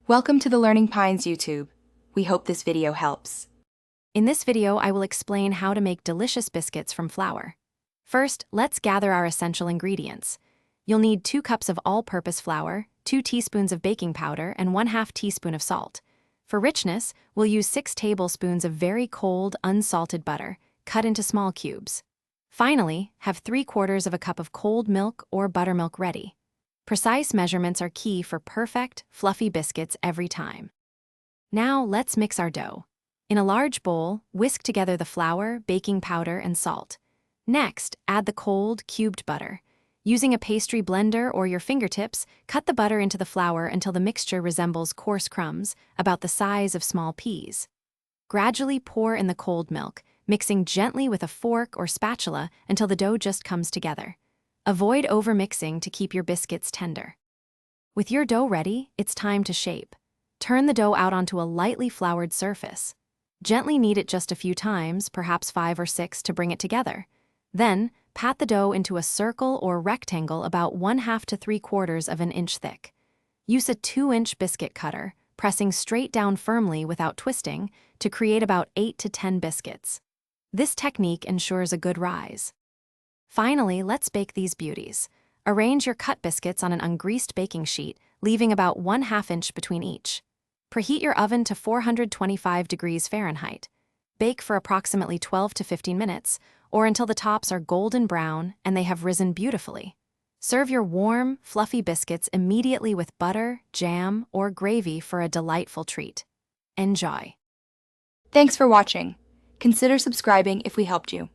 Welcome to the Learning Pines YouTube. We hope this video helps. In this video, I will explain how to make delicious biscuits from flour. First, let's gather our essential ingredients. You'll need 2 cups of all-purpose flour, 2 teaspoons of baking powder, and 1/2 teaspoon of salt. For richness, we'll use 6 tablespoons of very cold, unsalted butter, cut into small cubes. Finally, have 3/4 of a cup of cold milk or buttermilk ready. Precise measurements are key for perfect, fluffy biscuits every time. Now, let's mix our dough. In a large bowl, whisk together the flour, baking powder, and salt. Next, add the cold, cubed butter. Using a pastry blender or your fingertips, cut the butter into the flour until the mixture resembles coarse crumbs, about the size of small peas. Gradually pour in the cold milk, mixing gently with a fork or spatula until the dough just comes together. Avoid overmixing to keep your biscuits tender. With your dough ready, it's time to shape. Turn the dough out onto a lightly floured surface. Gently knead it just a few times, perhaps 5 or 6, to bring it together. Then, pat the dough into a circle or rectangle about 1/2 to 3/4 of an inch thick. Use a 2-inch biscuit cutter, pressing straight down firmly without twisting, to create about 8 to 10 biscuits. This technique ensures a good rise. Finally, let's bake these beauties. Arrange your cut biscuits on an ungreased baking sheet, leaving about 1/2 inch between each. Preheat your oven to 425 degrees Fahrenheit. Bake for approximately 12 to 15 minutes, or until the tops are golden brown and they have risen beautifully. Serve your warm, fluffy biscuits immediately with butter, jam, or gravy for a delightful treat. Enjoy! Thanks for watching. Consider subscribing if we helped you.